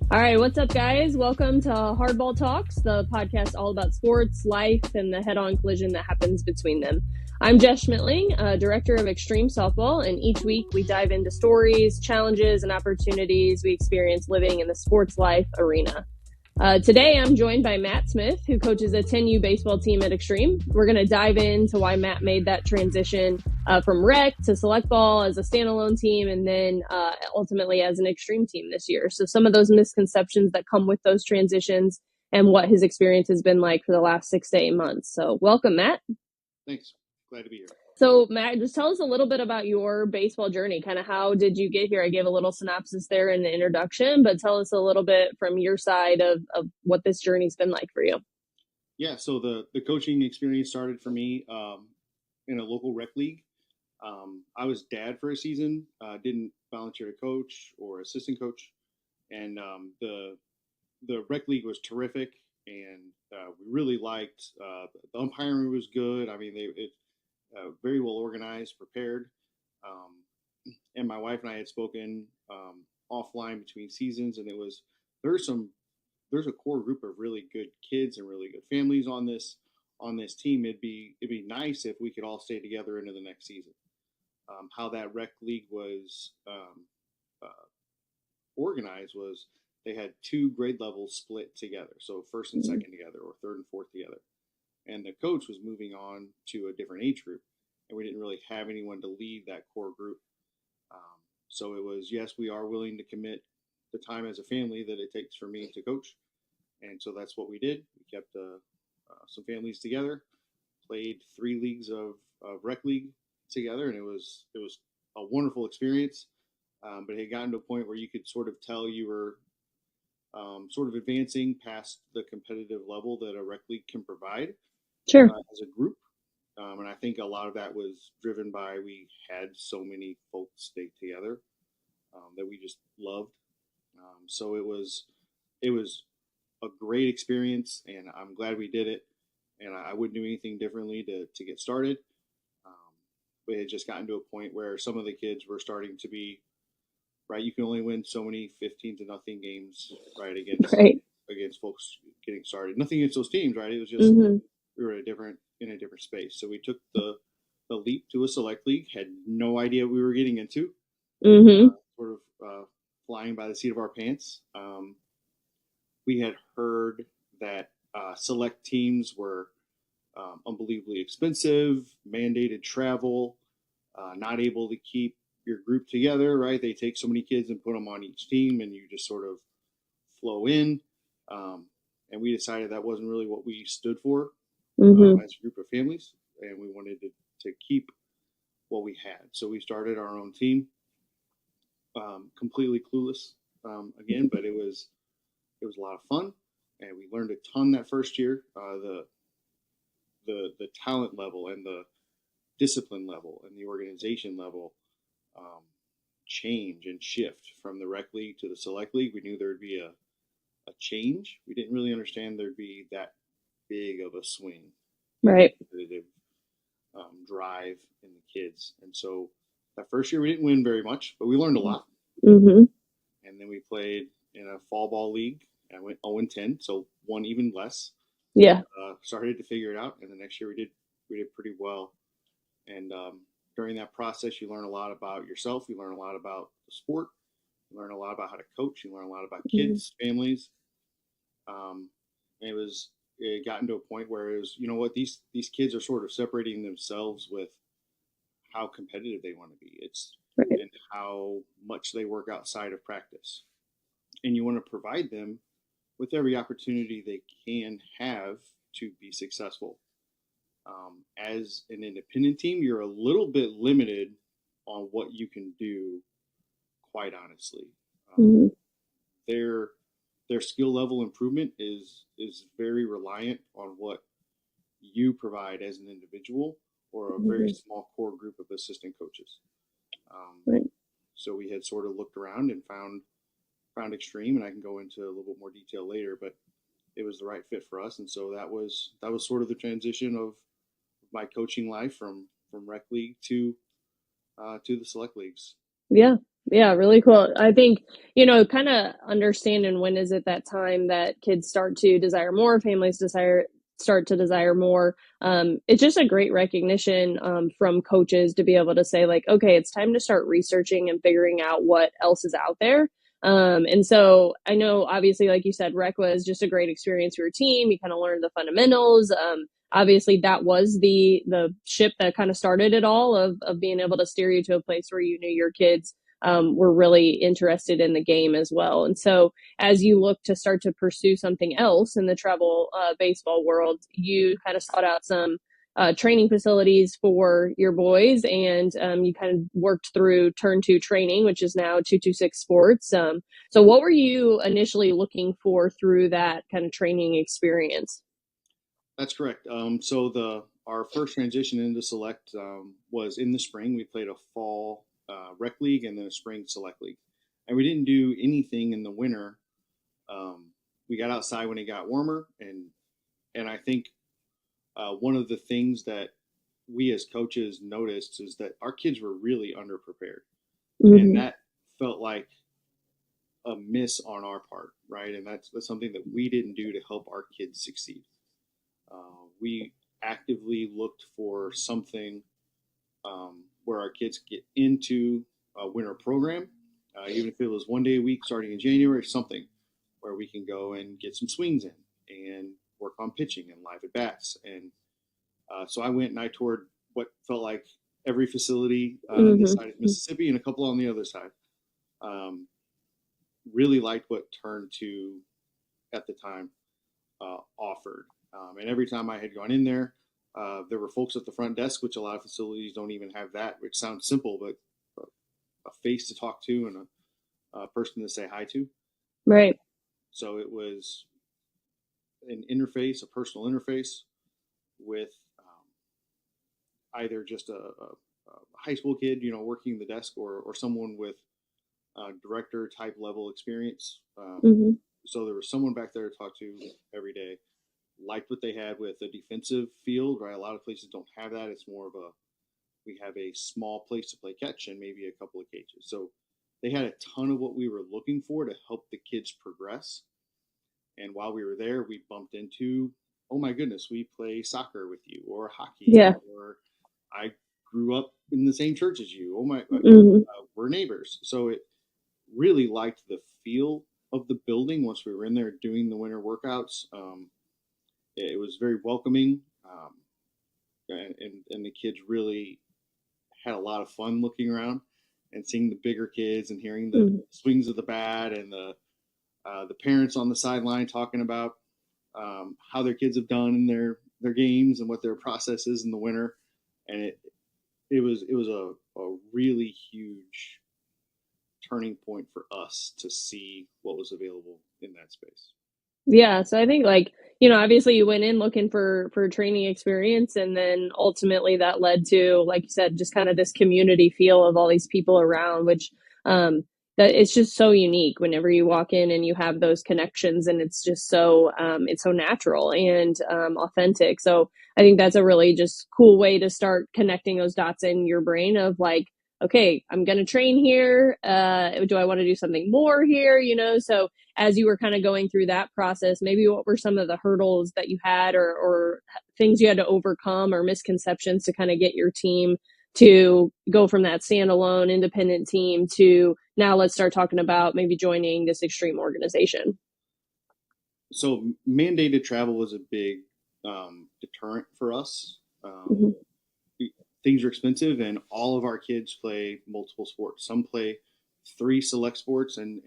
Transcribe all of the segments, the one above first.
All right, what's up, guys? Welcome to Hardball Talks, the podcast all about sports, life, and the head-on collision that happens between them. I'm Jess Schmittling, Director of Extreme Softball, and each week we dive into stories, challenges, and opportunities we experience living in the sports life arena. Today, I'm joined by Matt Smith, who coaches a 10U baseball team at Extreme. We're going to dive into why Matt made that transition from rec to select ball as a standalone team, and then ultimately as an Extreme team this year. So some of those misconceptions that come with those transitions and what his experience has been like for the last 6 to 8 months. So welcome, Matt. Thanks. Glad to be here. So, Matt, just tell us a little bit about your baseball journey. Kind of how did you get here? I gave a little synopsis there in the introduction, but tell us a little bit from your side of what this journey's been like for you. Yeah, so the coaching experience started for me in a local rec league. I was dad for a season, didn't volunteer to coach or assistant coach, and the rec league was terrific, and we really liked the umpiring was good. I mean, it very well organized, prepared. And my wife and I had spoken offline between seasons, and there's a core group of really good kids and really good families on this team. It'd be nice if we could all stay together into the next season. How that rec league was organized was they had two grade levels split together, so first and second together, or third and fourth together. And the coach was moving on to a different age group, and we didn't really have anyone to lead that core group. So it was, yes, we are willing to commit the time as a family that it takes for me to coach. And so that's what we did. We kept some families together, played 3 leagues of rec league together, and it was a wonderful experience. But it had gotten to a point where you could sort of tell you were sort of advancing past the competitive level that a rec league can provide as a group. And I think a lot of that was driven by we had so many folks stay together that we just loved. So it was a great experience, and I'm glad we did it. And I wouldn't do anything differently to get started. But it had just gotten to a point where some of the kids were starting to be right. You can only win so many 15-0 games, right, against folks getting started. Nothing against those teams, right? It was just we were in a different space. So we took the leap to a select league. Had no idea what we were getting into. Sort of flying by the seat of our pants. We had heard that select teams were unbelievably expensive, mandated travel, not able to keep your group together, right? They take so many kids and put them on each team, and you just sort of flow in. And we decided that wasn't really what we stood for as a group of families, and we wanted to keep what we had. So we started our own team, completely clueless again, but it was a lot of fun, and we learned a ton that first year. The talent level and the discipline level and the organization level change and shift from the rec league to the select league. We knew there would be a change. We didn't really understand there'd be that big of a swing, right? Competitive drive in the kids. And so that first year we didn't win very much, but we learned a lot. And then we played in a fall ball league. I went 0-10, so one even less. Yeah. Started to figure it out, and the next year we did pretty well. And during that process, you learn a lot about yourself. You learn a lot about the sport. You learn a lot about how to coach. You learn a lot about kids, families. It gotten to a point where it was, you know what, these kids are sort of separating themselves with how competitive they want to be. It's and how much they work outside of practice. And you want to provide them with every opportunity they can have to be successful. As an independent team, you're a little bit limited on what you can do, quite honestly. Their skill level improvement is very reliant on what you provide as an individual or a very small core group of assistant coaches. So we had sort of looked around and found Extreme, and I can go into a little bit more detail later, but it was the right fit for us. And so that was sort of the transition of my coaching life from rec league to the select leagues. Yeah. Yeah, really cool. I think, you know, kind of understanding when is it that time that kids start to desire more, families start to desire more. It's just a great recognition from coaches to be able to say like, okay, it's time to start researching and figuring out what else is out there. And so I know, obviously, like you said, rec was just a great experience for your team. You kind of learned the fundamentals. Obviously, that was the ship that kind of started it all of being able to steer you to a place where you knew your kids were really interested in the game as well. And so, as you look to start to pursue something else in the travel baseball world, you kind of sought out some training facilities for your boys, and you kind of worked through Turn 2 training, which is now 226 Sports. So, what were you initially looking for through that kind of training experience? That's correct. So the our first transition into select was in the spring. We played a fall rec league and then a spring select league, and we didn't do anything in the winter. We got outside when it got warmer, and I think one of the things that we as coaches noticed is that our kids were really underprepared, and Mm-hmm. that felt like a miss on our part, right? And that's something that we didn't do to help our kids succeed. We actively looked for something where our kids get into a winter program, even if it was 1 day a week starting in January, something where we can go and get some swings in and work on pitching and live at bats. And so I went and I toured what felt like every facility on this side of Mm-hmm. Mississippi and a couple on the other side. Um, really liked what Turn to at the time offered. And every time I had gone in there were folks at the front desk, which a lot of facilities don't even have that, which sounds simple, but a face to talk to and a person to say hi to. Um, Right. so it was an interface, a personal interface with either just a high school kid, working the desk, or someone with director type level experience. Mm-hmm. So there was someone back there to talk to every day. Liked what they had with a defensive field, right? A lot of places don't have that. It's more of a we have a small place to play catch and maybe a couple of cages. So they had a ton of what we were looking for to help the kids progress. And while we were there, we bumped into, oh my goodness, we play soccer with you or hockey, Yeah. or I grew up in the same church as you. Oh my, Mm-hmm. we're neighbors. So it really liked the feel of the building once we were in there doing the winter workouts. It was very welcoming, and the kids really had a lot of fun looking around and seeing the bigger kids and hearing the Mm-hmm. swings of the bat and the parents on the sideline talking about how their kids have done in their games and what their process is in the winter. And it was a really huge turning point for us to see what was available in that space. Yeah, so I think like, you know, obviously you went in looking for training experience, and then ultimately that led to, like you said, just kind of this community feel of all these people around, which um that it's just so unique whenever you walk in and you have those connections, and it's so natural and authentic. So I think that's a really just cool way to start connecting those dots in your brain of like, okay, I'm going to train here. Do I want to do something more here? You know, so as you were kind of going through that process, maybe what were some of the hurdles that you had, or things you had to overcome, or misconceptions to kind of get your team to go from that standalone independent team to now let's start talking about maybe joining this extreme organization? So mandated travel was a big deterrent for us. Mm-hmm. Things are expensive, and all of our kids play multiple sports. Some play three select sports and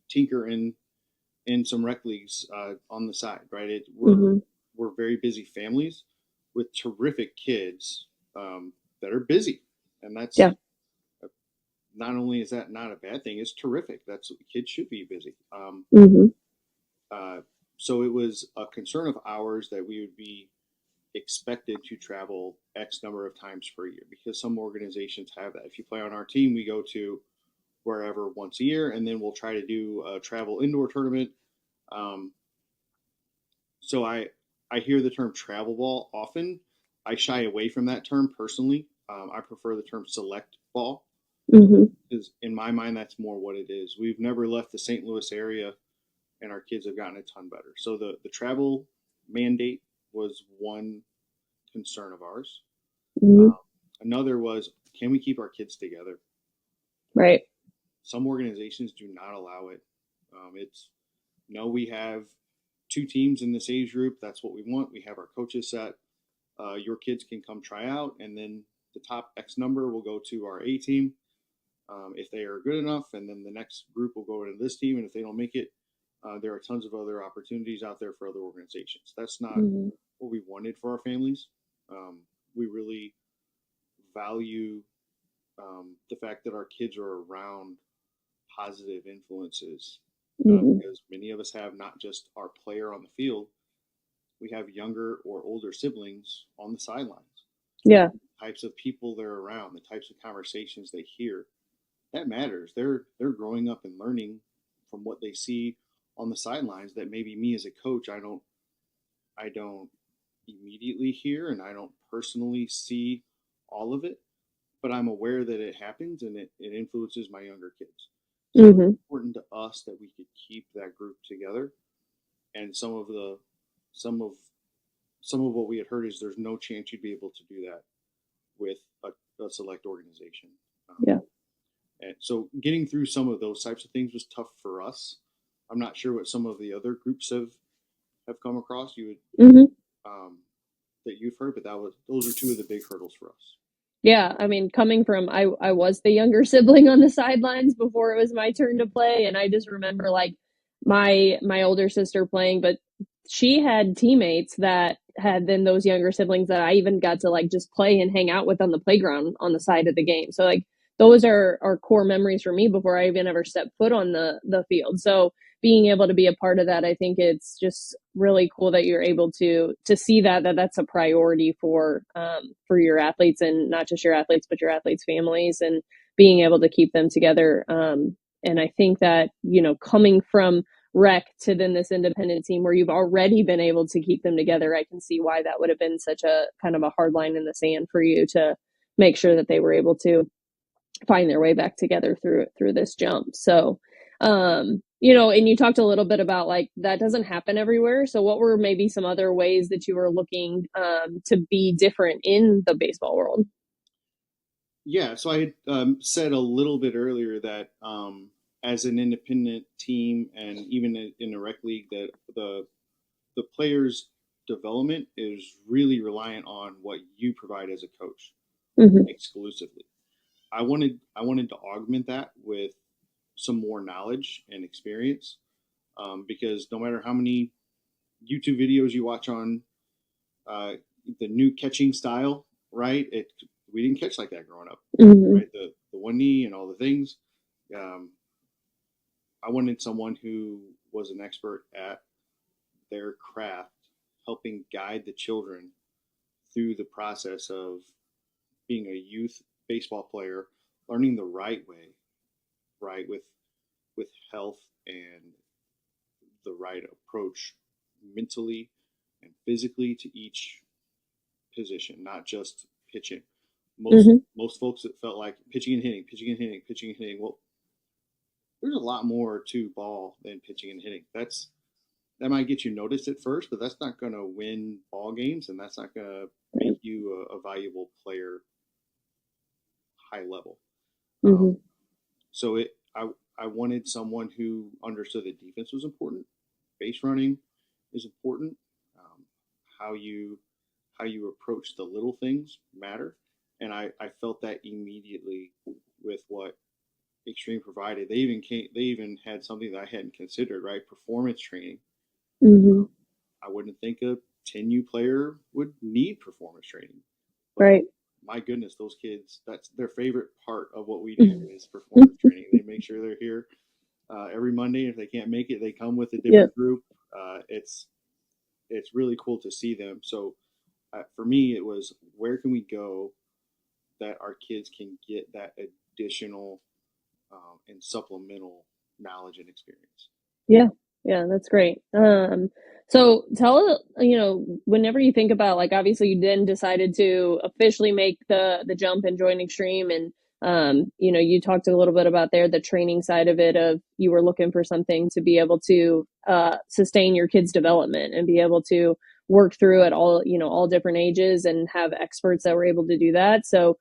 tinker in some rec leagues on the side. Right, Mm-hmm. we're very busy families with terrific kids that are busy, and Yeah. that's not only is that not a bad thing, it's terrific. That's kids should be busy. Mm-hmm. Uh, so it was a concern of ours that we would be expected to travel X number of times per year because some organizations have that. If you play on our team, we go to wherever once a year, and then we'll try to do a travel indoor tournament. Um, so I hear the term travel ball often. I shy away from that term personally. I prefer the term select ball. Mm-hmm. Because in my mind, that's more what it is. We've never left the St. Louis area, and our kids have gotten a ton better. So the travel mandate was one concern of ours. Mm-hmm. Another was, can we keep our kids together? Right. Some organizations do not allow it. It's no, we have two teams in this age group. That's what we want. We have our coaches set. Your kids can come try out, and then the top X number will go to our A team if they are good enough, and then the next group will go to this team. And if they don't make it, there are tons of other opportunities out there for other organizations. That's not Mm-hmm. what we wanted for our families. We really value the fact that our kids are around positive influences Mm-hmm. because many of us have not just our player on the field, we have younger or older siblings on the sidelines. Yeah. The types of people they're around, the types of conversations they hear, that matters. They're growing up and learning from what they see on the sidelines that maybe me as a coach I don't immediately hear and I don't personally see all of it, but I'm aware that it happens and it influences my younger kids. So it's Mm-hmm. important to us that we could keep that group together. And some of some of what we had heard is there's no chance you'd be able to do that with a select organization. Yeah. And so getting through some of those types of things was tough for us. I'm not sure what some of the other groups have come across you would Mm-hmm. that you've heard, but those are two of the big hurdles for us. Yeah, I mean, coming from I was the younger sibling on the sidelines before it was my turn to play, and I just remember like my older sister playing, but she had teammates that had then those younger siblings that I even got to like just play and hang out with on the playground on the side of the game. So like those are core memories for me before I even ever stepped foot on the field. So being able to be a part of that, I think it's just really cool that you're able to see that that's a priority for your athletes, and not just your athletes but your athletes' families, and being able to keep them together. And I think that, coming from rec to then this independent team where you've already been able to keep them together, I can see why that would have been such a kind of a hard line in the sand for you to make sure that they were able to find their way back together through this jump. So, and you talked a little bit about like that doesn't happen everywhere. So, what were maybe some other ways that you were looking to be different in the baseball world? Yeah, so I had said a little bit earlier that as an independent team and even in a rec league, that the players' development is really reliant on what you provide as a coach Mm-hmm. exclusively. I wanted to augment that with some more knowledge and experience because no matter how many YouTube videos you watch on uh, the new catching style, right? We didn't catch like that growing up, Mm-hmm. right? The one knee and all the things. Um, I wanted someone who was an expert at their craft, helping guide the children through the process of being a youth baseball player, learning the right way, right, with health and the right approach mentally and physically to each position, not just pitching. Most Mm-hmm. most folks it felt like pitching and hitting, pitching and hitting, pitching and hitting. Well, there's a lot more to ball than pitching and hitting. That might get you noticed at first, but that's not going to win ball games, and that's not going to make you a valuable player high level. Um, Mm-hmm. so I wanted someone who understood that defense was important, base running is important, how you how you approach the little things matter, and I felt that immediately with what Extreme provided. They even had something that I hadn't considered, right? Performance training. Mm-hmm. I wouldn't think a 10U player would need performance training, but Right. my goodness, those kids, that's their favorite part of what we do is performance training. They make sure they're here every Monday. If they can't make it, they come with a Yeah. different group. It's really cool to see them. So for me, it was where can we go that our kids can get that additional and supplemental knowledge and experience. Yeah. Yeah, that's great. So tell, whenever you think about like obviously you then decided to officially make the jump and join Extreme, and You talked a little bit about the training side of it, of you were looking for something to be able to sustain your kids' development and be able to work through at all different ages and have experts that were able to do that. So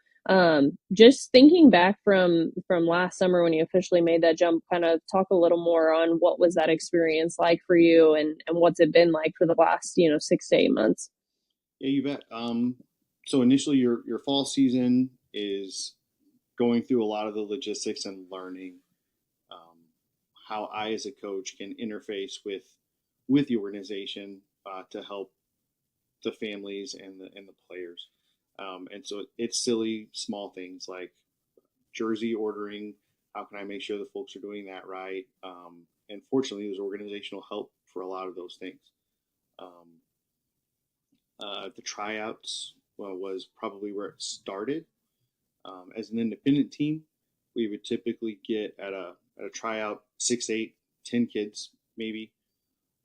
just thinking back from last summer when you officially made that jump, kind of talk a little more on what was that experience like for you, and what's it been like for the last 6 to 8 months. Yeah, you bet. So initially, your fall season is going through a lot of the logistics and learning um, how I, as a coach, can interface with the organization to help the families and the players. And so it's silly small things like jersey ordering. How can I make sure the folks are doing that right? And fortunately, there's organizational help for a lot of those things. Um, the tryouts was probably where it started. As an independent team, we would typically get at a tryout 6, 8, 10 kids maybe,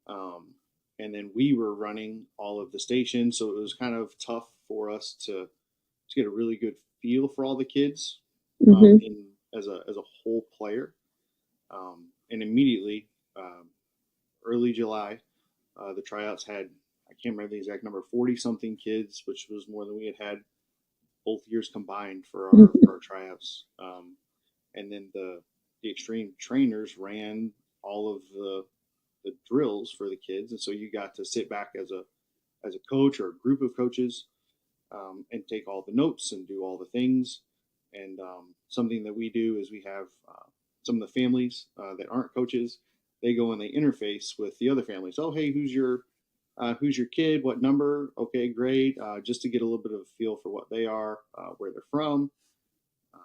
and then we were running all of the stations, so it was kind of tough for us to get a really good feel for all the kids Mm-hmm. in as a whole player. And immediately, early July, the tryouts had, I can't remember the exact number, 40 something kids, which was more than we had both years combined for our tryouts. And then the extreme trainers ran all of the drills for the kids, and so you got to sit back as a coach or a group of coaches, and take all the notes and do all the things. And something that we do is we have some of the families that aren't coaches. They go and they interface with the other families. Oh, hey, who's your kid? What number? Okay, great. Just to get a little bit of a feel for what they are, where they're from. Um,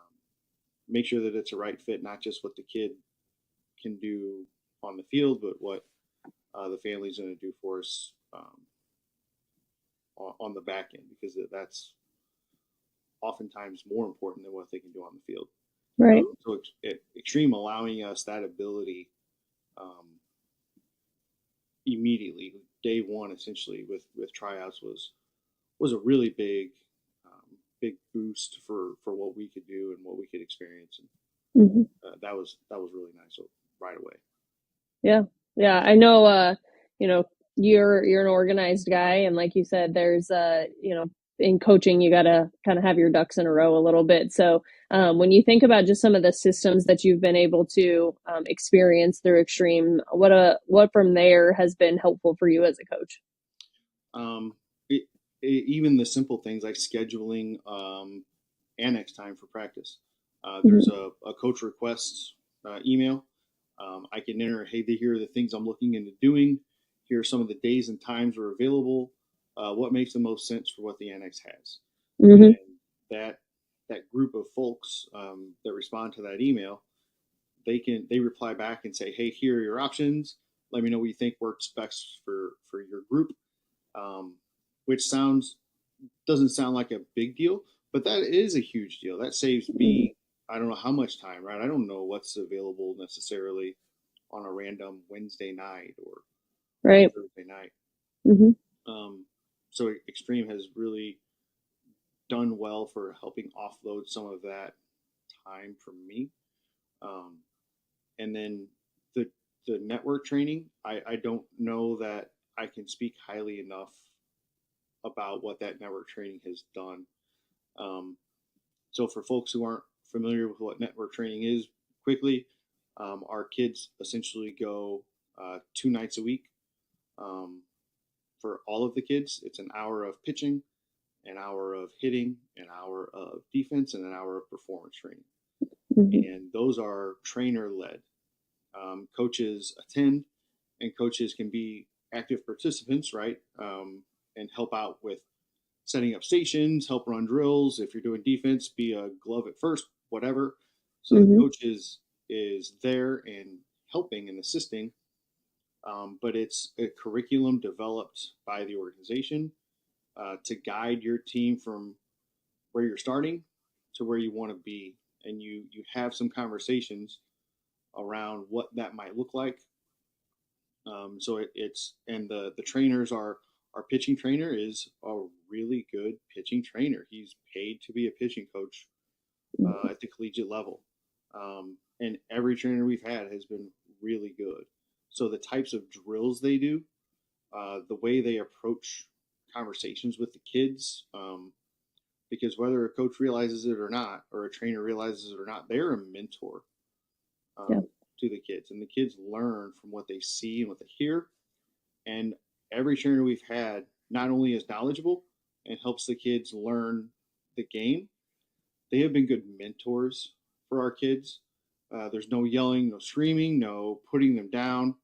Make sure that it's a right fit, not just what the kid can do on the field, but what the family's going to do for us on the back end, because that's oftentimes more important than what they can do on the field. Right. So Extreme allowing us that ability um, immediately, day one, essentially with tryouts was a really big boost for what we could do and what we could experience, and Mm-hmm. that was really nice. So right away. Yeah. Yeah. I know, you're an organized guy, and like you said, there's in coaching you gotta kind of have your ducks in a row a little bit. So when you think about just some of the systems that you've been able to experience through Extreme, what from there has been helpful for you as a coach? Um, it, Even the simple things like scheduling annex time for practice. There's Mm-hmm. a coach requests email. I can enter, hey, here are the things I'm looking into doing. Here are some of the days and times are available. What makes the most sense for what the annex has? Mm-hmm. And that group of folks that respond to that email, they reply back and say, hey, here are your options. Let me know what you think works best for your group. Um, which doesn't sound like a big deal, but that is a huge deal. That saves Mm-hmm. me, I don't know how much time, right? I don't know what's available necessarily on a random Wednesday night or Right. Thursday night. Mm-hmm. Um, so Extreme has really done well for helping offload some of that time from me. Um, and then the the network training, I don't know that I can speak highly enough about what that network training has done. Um, So for folks who aren't familiar with what network training is, quickly, our kids essentially go 2 nights a week. Um, for all of the kids, it's an hour of pitching, an hour of hitting, an hour of defense, and an hour of performance training. Mm-hmm. And those are trainer led. Coaches attend, and coaches can be active participants, right? And help out with setting up stations, help run drills. If you're doing defense, be a glove at first, whatever. So the Mm-hmm. coach is there and helping and assisting, but it's a curriculum developed by the organization to guide your team from where you're starting to where you want to be, and you have some conversations around what that might look like. So it's and the trainers are our pitching trainer is a really good pitching trainer. He's paid to be a pitching coach at the collegiate level. And every trainer we've had has been really good. So the types of drills they do, the way they approach conversations with the kids, because whether a coach realizes it or not, or a trainer realizes it or not, they're a mentor Yeah. to the kids, and the kids learn from what they see and what they hear. And every trainer we've had not only is knowledgeable and helps the kids learn the game, they have been good mentors for our kids. There's no yelling, no screaming, no putting them down.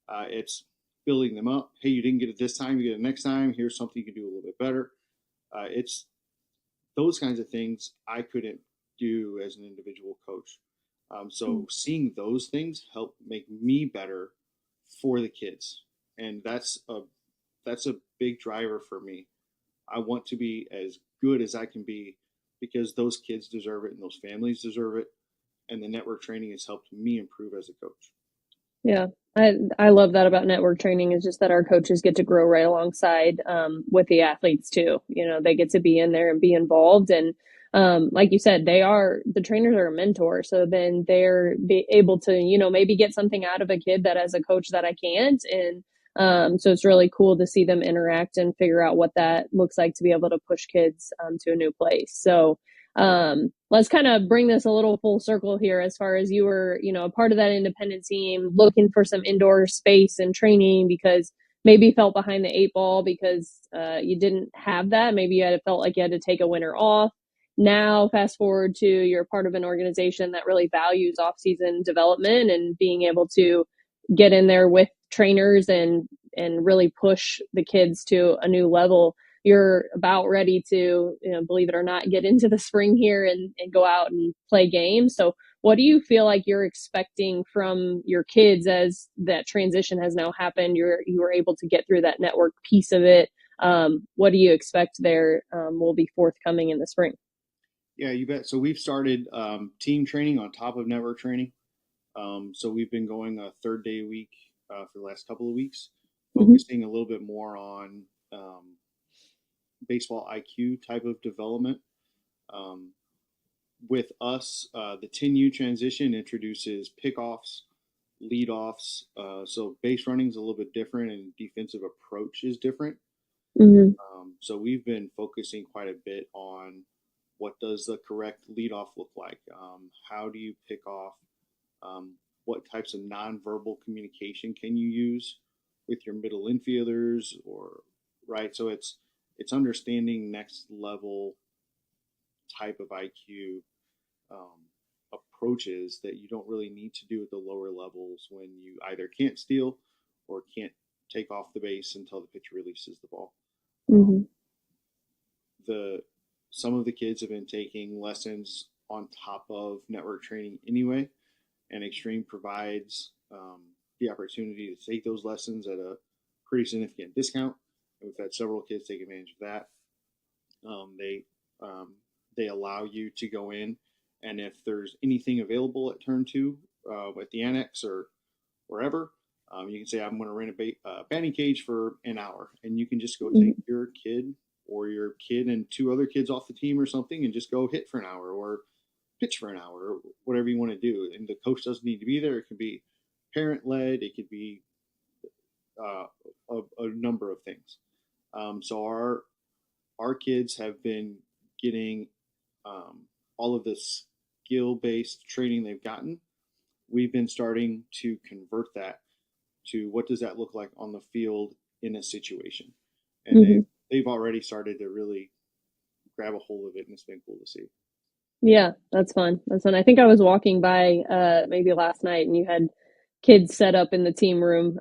It's building them up. Hey, you didn't get it this time, you get it next time. Here's something you can do a little bit better. It's those kinds of things I couldn't do as an individual coach. So seeing those things help make me better for the kids, and that's a big driver for me. I want to be as good as I can be because those kids deserve it and those families deserve it, and the network training has helped me improve as a coach. Yeah. I love that about network training is just that our coaches get to grow right alongside with the athletes too. You know, they get to be in there and be involved. And like you said, the trainers are a mentor. So then they're able to, you know, maybe get something out of a kid that as a coach that I can't. And so it's really cool to see them interact and figure out what that looks like to be able to push kids to a new place. So let's kind of bring this a little full circle here as far as you were, you know, a part of that independent team looking for some indoor space and training because maybe felt behind the eight ball because you didn't have that. Maybe you had felt like you had to take a winter off. Now, fast forward to you're part of an organization that really values off-season development and being able to get in there with trainers and really push the kids to a new level. You're about ready to, you know, believe it or not, get into the spring here and go out and play games. So what do you feel like you're expecting from your kids as that transition has now happened? You were able to get through that network piece of it. What do you expect there will be forthcoming in the spring? Yeah, you bet. So we've started team training on top of network training. So we've been going a third day a week for the last couple of weeks, focusing a little bit more on baseball IQ type of development. Um, with us, the 10U transition introduces pickoffs, leadoffs. So base running is a little bit different, and defensive approach is different. Mm-hmm. So we've been focusing quite a bit on what does the correct leadoff look like? How do you pick off? What types of nonverbal communication can you use with your middle infielders, or right? So it's understanding next level type of IQ approaches that you don't really need to do at the lower levels when you either can't steal or can't take off the base until the pitcher releases the ball. Mm-hmm. The Some of the kids have been taking lessons on top of network training anyway, and Extreme provides the opportunity to take those lessons at a pretty significant discount. And we've had several kids take advantage of that. They allow you to go in, and if there's anything available at turn two at the annex or wherever, you can say, I'm going to rent a batting cage for an hour, and you can just go take your kid or your kid and two other kids off the team or something and just go hit for an hour or pitch for an hour or whatever you want to do. And the coach doesn't need to be there. It could be parent led. It could be a number of things. So our kids have been getting all of this skill based training they've gotten. We've been starting to convert that to what does that look like on the field in a situation, and they've already started to really grab a hold of it, and it's been cool to see. Yeah, that's fun. That's fun. I think I was walking by maybe last night and you had kids set up in the team room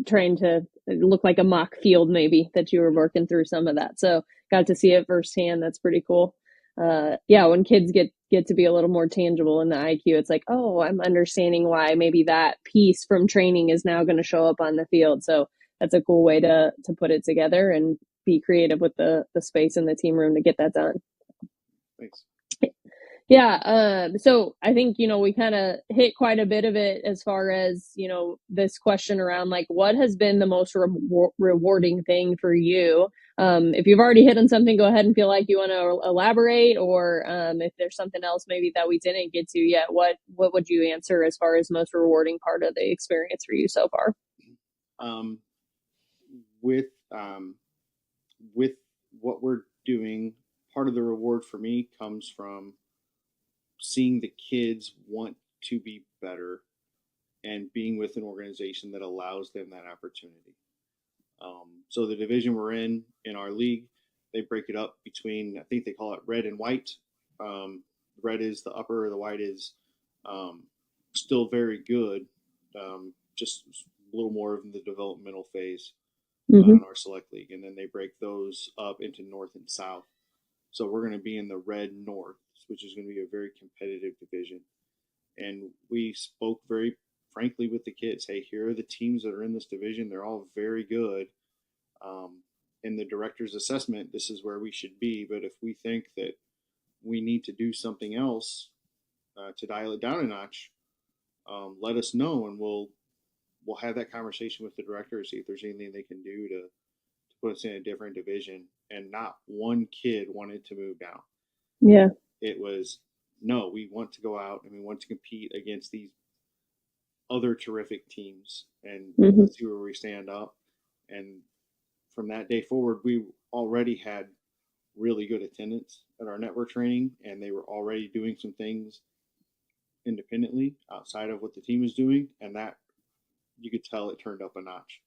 trying to look like a mock field maybe that you were working through some of that. So got to see it firsthand. That's pretty cool. Yeah, when kids get to be a little more tangible in the IQ, it's like, oh, I'm understanding why maybe that piece from training is now going to show up on the field. So that's a cool way to put it together and be creative with the space in the team room to get that done. Thanks. Yeah. So I think, we kind of hit quite a bit of it as far as, this question around like what has been the most rewarding thing for you. If you've already hit on something, go ahead and feel like you want to elaborate, or if there's something else maybe that we didn't get to yet, what would you answer as far as most rewarding part of the experience for you so far? Um, with um, with what we're doing, part of the reward for me comes from seeing the kids want to be better and being with an organization that allows them that opportunity. So the division we're in our league, they break it up between, I think they call it red and white. Red is the upper, the white is um, still very good, just a little more in the developmental phase Mm-hmm. in our select league. And then they break those up into north and south. So we're going to be in the red north, which is going to be a very competitive division. And we spoke very frankly with the kids. Hey, here are the teams that are in this division. They're all very good. Um, in the director's assessment, this is where we should be. But if we think that we need to do something else to dial it down a notch, let us know, and we'll have that conversation with the director to see if there's anything they can do to put us in a different division. And not one kid wanted to move down. Yeah. It was no, we want to go out and we want to compete against these other terrific teams, and Mm-hmm. let's see where we stand up. And from that day forward, we already had really good attendance at our network training, and they were already doing some things independently outside of what the team is doing, and that you could tell it turned up a notch.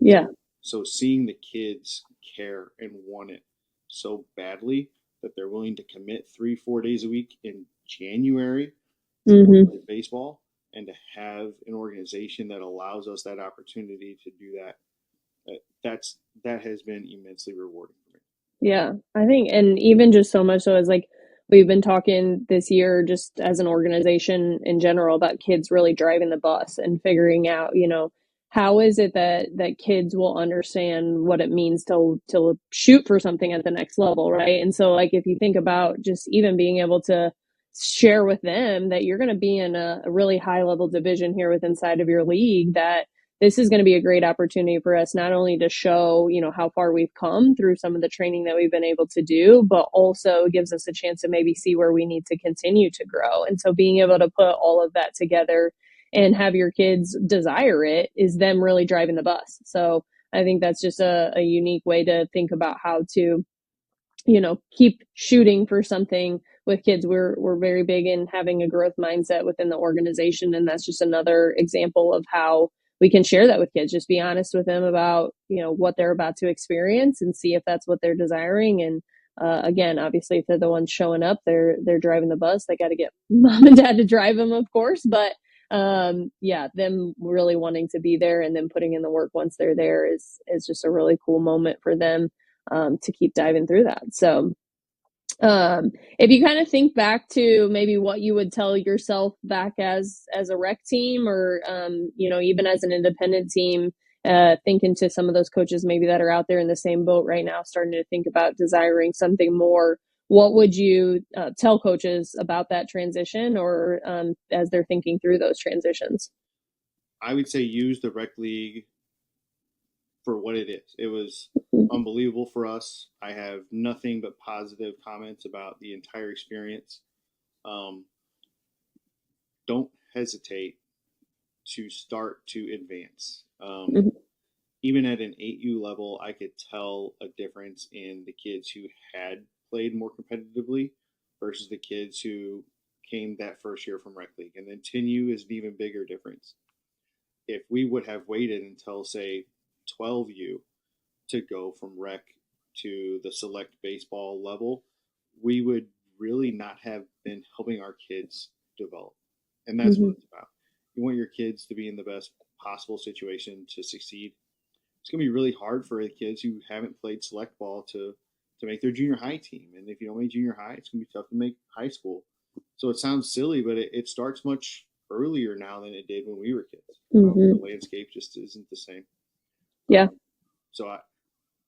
Yeah. So seeing the kids care and want it so badly that they're willing to commit 3-4 days a week in January to go Mm-hmm. play baseball, and to have an organization that allows us that opportunity to do that, that has been immensely rewarding for me. Yeah, I think, and even just so much so as like we've been talking this year, just as an organization in general, about kids really driving the bus and figuring out, how is it that kids will understand what it means to shoot for something at the next level, right? And so, like, if you think about just even being able to share with them that you're going to be in a really high level division here with inside of your league, that this is going to be a great opportunity for us not only to show, how far we've come through some of the training that we've been able to do, but also gives us a chance to maybe see where we need to continue to grow. And so being able to put all of that together and have your kids desire it is them really driving the bus. So I think that's just a unique way to think about how to, keep shooting for something with kids. We're very big in having a growth mindset within the organization, and that's just another example of how we can share that with kids. Just be honest with them about, what they're about to experience and see if that's what they're desiring. And again, obviously, if they're the ones showing up, they're driving the bus. They got to get mom and dad to drive them, of course, but yeah, them really wanting to be there and then putting in the work once they're there is just a really cool moment for them, to keep diving through that. So, if you kind of think back to maybe what you would tell yourself back as a rec team, or even as an independent team, thinking to some of those coaches maybe that are out there in the same boat right now, starting to think about desiring something more, what would you tell coaches about that transition, or as they're thinking through those transitions? I would say use the rec league for what it is. It was unbelievable for us. I have nothing but positive comments about the entire experience. Um, don't hesitate to start to advance. Mm-hmm. Even at an 8U level, I could tell a difference in the kids who had played more competitively versus the kids who came that first year from rec league. And then 10U is an even bigger difference. If we would have waited until, say, 12U to go from rec to the select baseball level, we would really not have been helping our kids develop. And that's Mm-hmm. what it's about. You want your kids to be in the best possible situation to succeed. It's going to be really hard for the kids who haven't played select ball to make their junior high team. And if you don't make junior high, it's going to be tough to make high school. So it sounds silly, but it starts much earlier now than it did when we were kids. The Mm-hmm. landscape just isn't the same. Yeah. So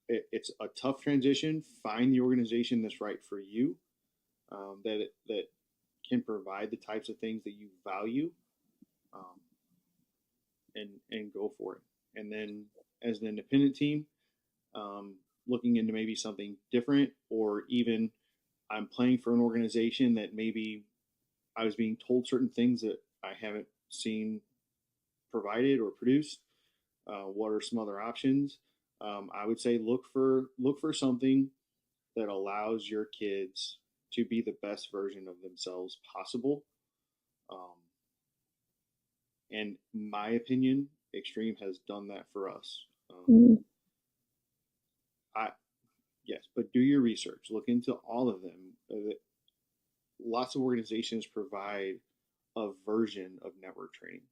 it's a tough transition. Find the organization that's right for you. That can provide the types of things that you value, um, and go for it. And then as an independent team, um, looking into maybe something different, or even I'm playing for an organization that maybe I was being told certain things that I haven't seen provided or produced. What are some other options? I would say look for something that allows your kids to be the best version of themselves possible. Um, and my opinion, Extreme has done that for us. Mhm. I Yes, but do your research. Look into all of them. Lots of organizations provide a version of network training.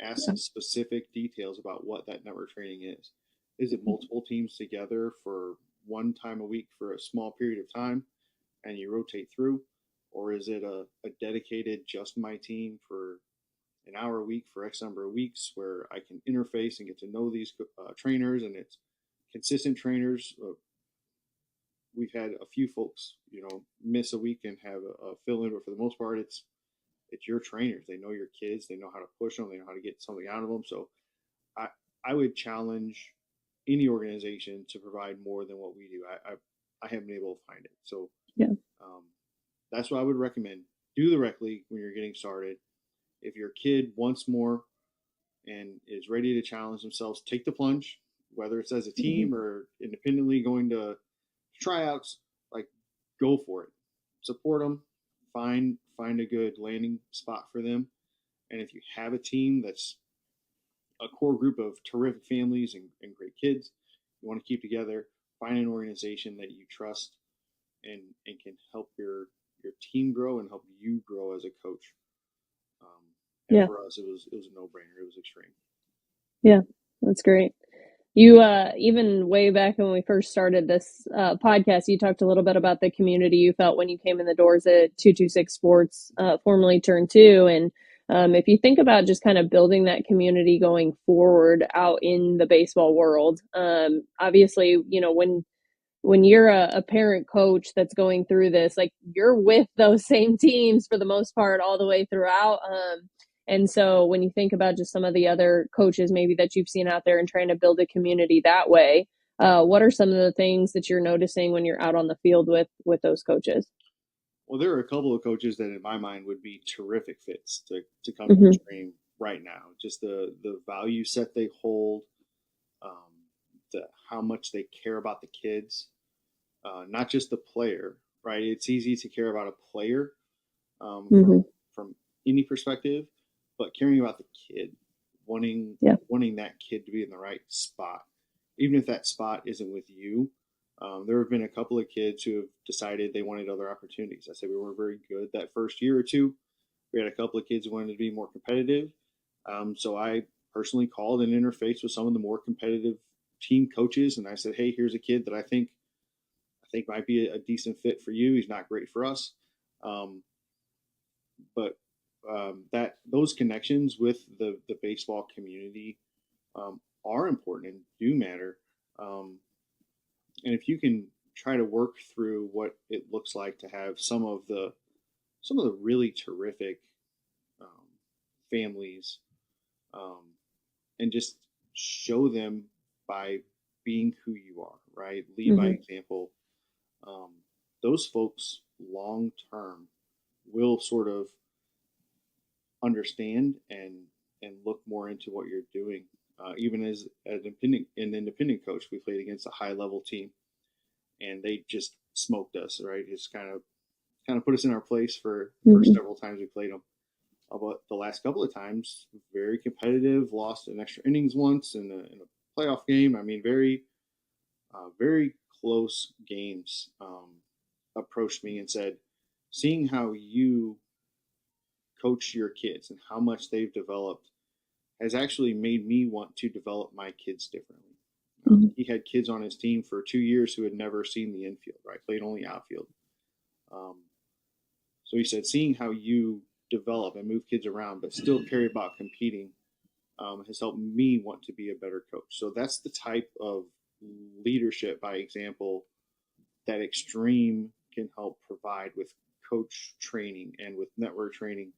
Ask Yeah. specific details about what that network training is. Is it multiple teams together for one time a week for a small period of time and you rotate through? Or is it a dedicated just my team for an hour a week for X number of weeks where I can interface and get to know these trainers, and it's consistent trainers? We've had a few folks, miss a week and have a fill in, but for the most part, it's your trainers. They know your kids. They know how to push them. They know how to get something out of them. So I I would challenge any organization to provide more than what we do. I haven't been able to find it. So Yeah. um, that's what I would recommend. Do the rec league when you're getting started. If your kid wants more and is ready to challenge themselves, take the plunge, whether it's as a Mhm. team or independently going to tryouts. Like, go for it. Support them. Find a good landing spot for them. And if you have a team that's a core group of terrific families and great kids you want to keep together, find an organization that you trust and can help your team grow and help you grow as a coach. And Yeah. for us, it was a no brainer. It was Extreme. Yeah. That's great. You even way back when we first started this podcast, you talked a little bit about the community you felt when you came in the doors at 226 Sports, formerly Turn 2. And if you think about just kind of building that community going forward out in the baseball world, obviously, when you're a parent coach that's going through this, like, you're with those same teams for the most part all the way throughout. And so when you think about just some of the other coaches maybe that you've seen out there and trying to build a community that way, what are some of the things that you're noticing when you're out on the field with those coaches? Well, there are a couple of coaches that, in my mind, would be terrific fits to come to Mm-hmm. Extreme right now. Just the value set they hold, um, how much they care about the kids, not just the player. Right? It's easy to care about a player Mm-hmm. from any perspective, but caring about the kid, Yeah. wanting that kid to be in the right spot, even if that spot isn't with you. There have been a couple of kids who have decided they wanted other opportunities. I said we weren't very good that first year or two. We had a couple of kids who wanted to be more competitive. So I personally called and interfaced with some of the more competitive team coaches, and I said, "Hey, here's a kid that I think might be a decent fit for you. He's not great for us, um, but that those connections with the baseball community are important and do matter. Um, and if you can try to work through what it looks like to have some of the really terrific um, families, um, and just show them by being who you are, right? Lead by Mm-hmm. example. Um, those folks long term will sort of understand and look more into what you're doing. Even as an independent coach, we played against a high level team, and they just smoked us. Right, it's kind of put us in our place for Mm-hmm. several times we played them. But the last couple of times, very competitive. Lost in extra innings once in a playoff game. I mean, very close games. Approached me and said, seeing how you coach your kids and how much they've developed has actually made me want to develop my kids differently. Mm-hmm. He had kids on his team for 2 years who had never seen the infield, right? Played only outfield. Um, so he said, seeing how you develop and move kids around, but still care about competing, has helped me want to be a better coach. So that's the type of leadership by example that Extreme can help provide with coach training and with network training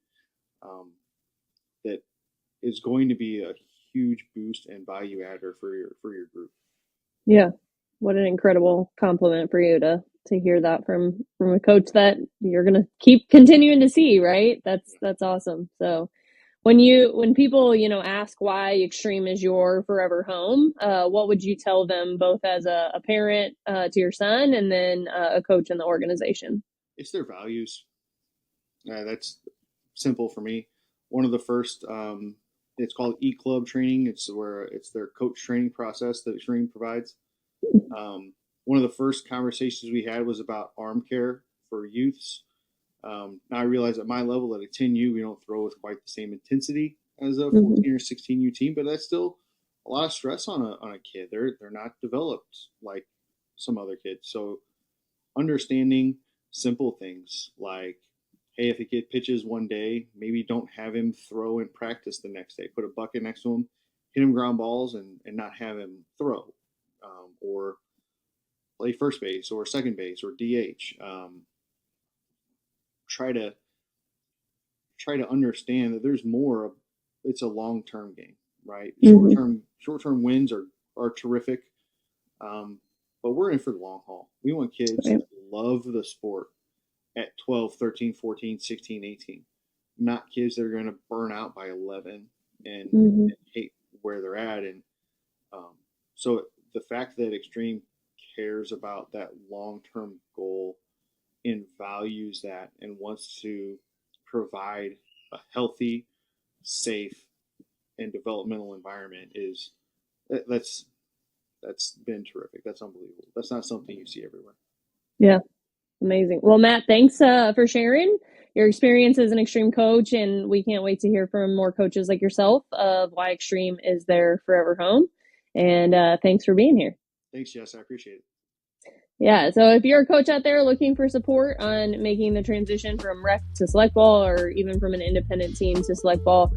that is going to be a huge boost and value adder for your group. Yeah. What an incredible compliment for you to hear that from a coach that you're going to keep continuing to see, right? That's awesome. So when people, ask why Extreme is your forever home, what would you tell them both as a parent to your son and then a coach in the organization? It's their values. That's simple for me. One of the first, it's called E-Club training. It's their coach training process that Extreme provides. One of the first conversations we had was about arm care for youths. Now I realize at my level, at a 10U, we don't throw with quite the same intensity as a 14 or 16U team, but that's still a lot of stress on a kid. They're not developed like some other kids. So understanding simple things like, hey, if a kid pitches one day, maybe don't have him throw in practice the next day. Put a bucket next to him, hit him ground balls, and not have him throw. Or play first base or second base or DH. Try to understand that there's more. It's a long-term game, right? Short-term wins are terrific, but we're in for the long haul. We want kids that love the sport at 12, 13, 14, 16, 18, not kids that are going to burn out by 11 and hate where they're at. And so the fact that Extreme cares about that long-term goal and values that and wants to provide a healthy, safe, and developmental environment that's been terrific. That's unbelievable. That's not something you see everywhere. Yeah. Amazing. Well, Matt, thanks for sharing your experience as an Extreme coach, and we can't wait to hear from more coaches like yourself of why Extreme is their forever home. And thanks for being here. Thanks, Jess. I appreciate it. Yeah, so if you're a coach out there looking for support on making the transition from rec to select ball or even from an independent team to select ball,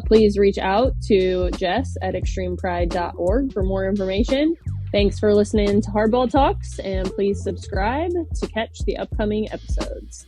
please reach out to Jess at extremepride.org for more information. Thanks for listening to Hardball Talks, and please subscribe to catch the upcoming episodes.